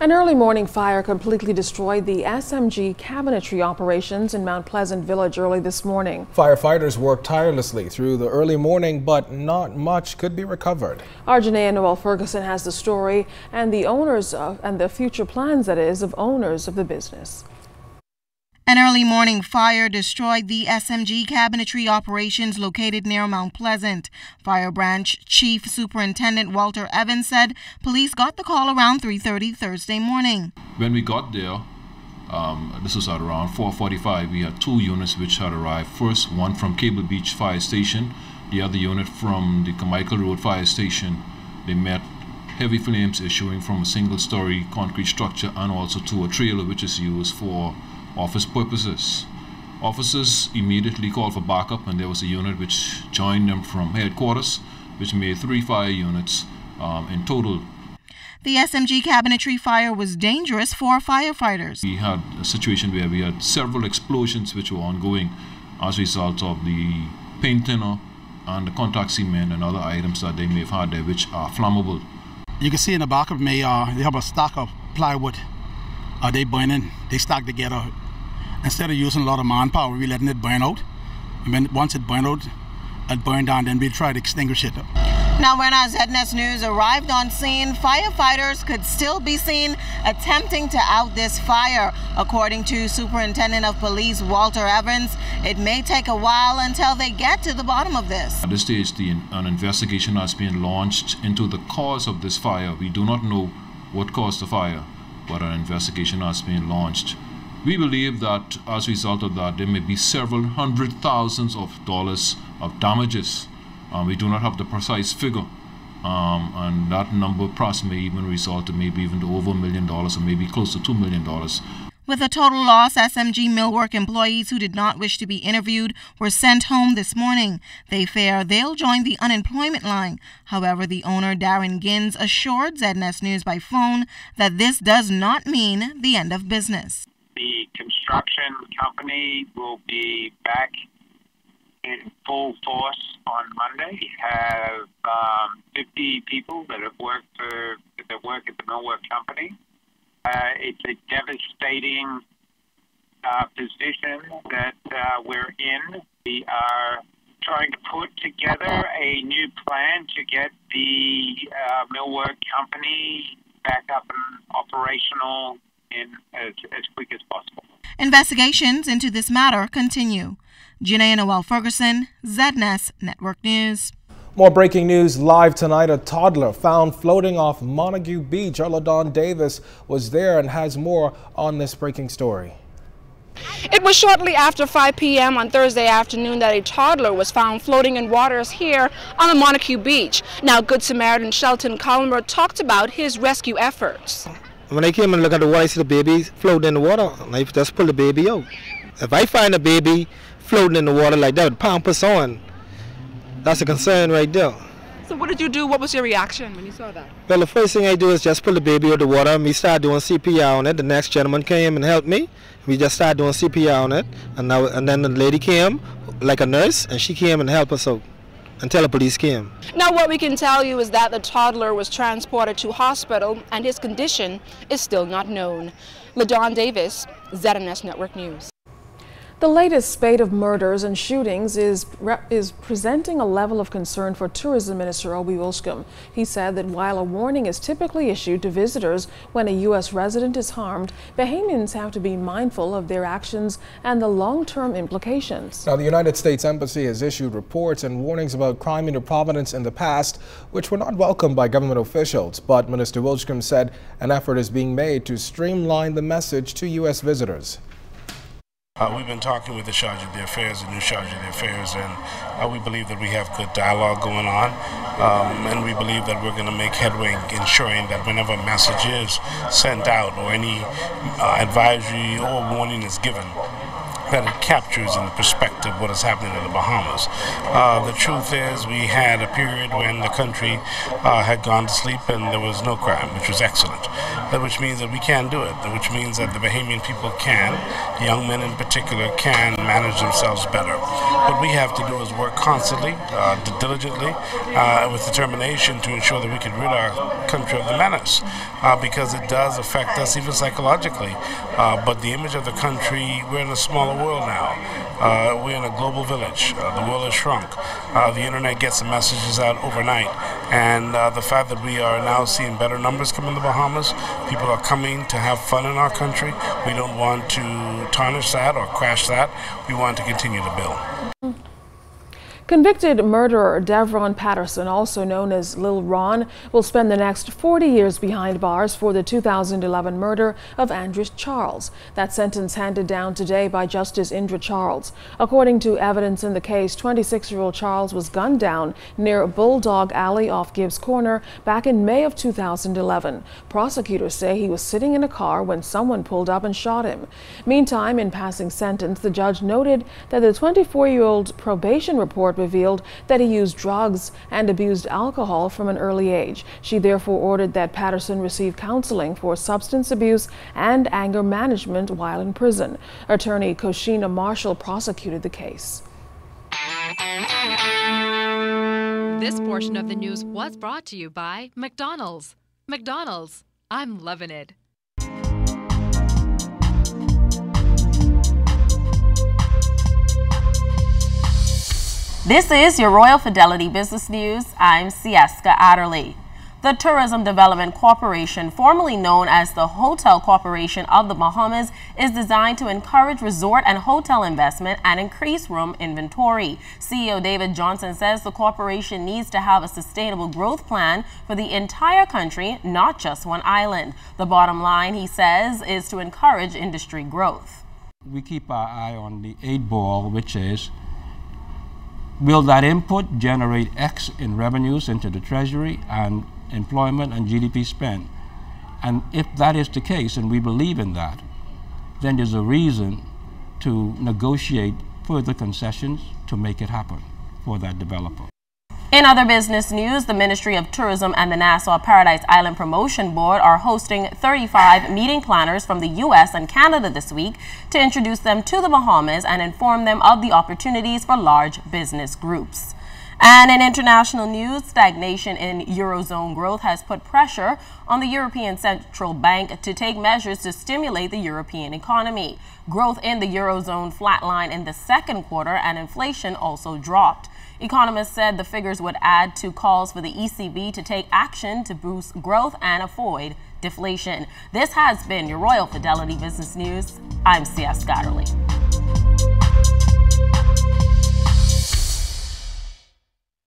An early morning fire completely destroyed the SMG Cabinetry operations in Mount Pleasant Village early this morning. Firefighters worked tirelessly through the early morning, but not much could be recovered. Our Noel Ferguson has the story and the owners and the future plans, that is, of owners of the business. An early morning fire destroyed the SMG Cabinetry operations located near Mount Pleasant. Fire Branch Chief Superintendent Walter Evans said police got the call around 3:30 Thursday morning. When we got there, this was at around 4:45, we had two units which had arrived. First, one from Cable Beach Fire Station, the other unit from the Carmichael Road Fire Station. They met heavy flames issuing from a single-story concrete structure and also to a trailer which is used for office purposes. Officers immediately called for backup, and there was a unit which joined them from headquarters, which made 3 fire units in total. The SMG Cabinetry fire was dangerous for firefighters. We had a situation where we had several explosions which were ongoing as a result of the paint thinner and the contact cement and other items that they may have had there which are flammable. You can see in the back of me, they have a stack of plywood. They burning, they stack together. Instead of using a lot of manpower, we're letting it burn out. And once it burned out, it burned down, then we try to extinguish it. Now, when our ZNS News arrived on scene, firefighters could still be seen attempting to out this fire. According to Superintendent of Police Walter Evans, it may take a while until they get to the bottom of this. At this stage, an investigation has been launched into the cause of this fire. We do not know what caused the fire, but an investigation has been launched. We believe that as a result of that, there may be several $100,000s of damages. We do not have the precise figure, and that number perhaps may even result to maybe even over $1 million or maybe close to $2 million. With a total loss, SMG millwork employees who did not wish to be interviewed were sent home this morning. They fear they'll join the unemployment line. However, the owner, Darren Gins, assured ZNS News by phone that this does not mean the end of business. The construction company will be back in full force on Monday. We have 50 people that work at the millwork company. It's a devastating position that we're in. We are trying to put together a new plan to get the millwork company back up and operational as quick as possible. Investigations into this matter continue. Noel Ferguson, ZNS Network News. More breaking news live tonight. A toddler found floating off Montague Beach. Our LaDon Davis was there and has more on this breaking story. It was shortly after 5 p.m. on Thursday afternoon that a toddler was found floating in waters here on the Montague Beach. Now, Good Samaritan Shelton Colmer talked about his rescue efforts. When I came and looked at the water, I see the baby floating in the water, and I just pulled the baby out. If I find a baby floating in the water like that with pampas on, that's a concern right there. So what did you do? What was your reaction when you saw that? Well, the first thing I do is just pull the baby out of the water, and we started doing CPR on it. The next gentleman came and helped me. We just started doing CPR on it, and then the lady came, like a nurse, and she came and helped us out until the police came. Now, what we can tell you is that the toddler was transported to hospital, and his condition is still not known. LaDon Davis, ZNS Network News. The latest spate of murders and shootings is presenting a level of concern for Tourism Minister Obi Wilscombe. He said that while a warning is typically issued to visitors when a U.S. resident is harmed, Bahamians have to be mindful of their actions and the long-term implications. Now, the United States Embassy has issued reports and warnings about crime in Providence in the past, which were not welcomed by government officials. But Minister Wilscombe said an effort is being made to streamline the message to U.S. visitors. We've been talking with the Charge of the Affairs, the new Charge of the Affairs, and we believe that we have good dialogue going on, and we believe that we're going to make headway in ensuring that whenever a message is sent out or any advisory or warning is given, that it captures in perspective what is happening in the Bahamas. The truth is we had a period when the country had gone to sleep and there was no crime, which was excellent. Which means that we can do it, which means that the Bahamian people can, young men in particular, can manage themselves better. What we have to do is work constantly, diligently, with determination to ensure that we can rid our country of the menace, because it does affect us even psychologically. But the image of the country, we're in a smaller world now. We're in a global village. The world has shrunk. The internet gets the messages out overnight. And the fact that we are now seeing better numbers come in the Bahamas, people are coming to have fun in our country. We don't want to tarnish that or crash that. We want to continue to build. Convicted murderer Devron Patterson, also known as Lil Ron, will spend the next 40 years behind bars for the 2011 murder of Andres Charles. That sentence handed down today by Justice Indra Charles. According to evidence in the case, 26-year-old Charles was gunned down near Bulldog Alley off Gibbs Corner back in May of 2011. Prosecutors say he was sitting in a car when someone pulled up and shot him. Meantime, in passing sentence, the judge noted that the 24-year-old's probation report revealed that he used drugs and abused alcohol from an early age. She therefore ordered that Patterson receive counseling for substance abuse and anger management while in prison. Attorney Koshina Marshall prosecuted the case. This portion of the news was brought to you by McDonald's. McDonald's, I'm loving it. This is your Royal Fidelity Business News. I'm Sieska Adderley. The Tourism Development Corporation, formerly known as the Hotel Corporation of the Bahamas, is designed to encourage resort and hotel investment and increase room inventory. CEO David Johnson says the corporation needs to have a sustainable growth plan for the entire country, not just one island. The bottom line, he says, is to encourage industry growth. We keep our eye on the 8-ball, which is, will that input generate X in revenues into the Treasury and employment and GDP spend? And if that is the case, and we believe in that, then there's a reason to negotiate further concessions to make it happen for that developer. In other business news, the Ministry of Tourism and the Nassau Paradise Island Promotion Board are hosting 35 meeting planners from the U.S. and Canada this week to introduce them to the Bahamas and inform them of the opportunities for large business groups. And in international news, stagnation in Eurozone growth has put pressure on the European Central Bank to take measures to stimulate the European economy. Growth in the Eurozone flatlined in the second quarter and inflation also dropped. Economists said the figures would add to calls for the ECB to take action to boost growth and avoid deflation. This has been your Royal Fidelity Business News. I'm C.S. Scotterly.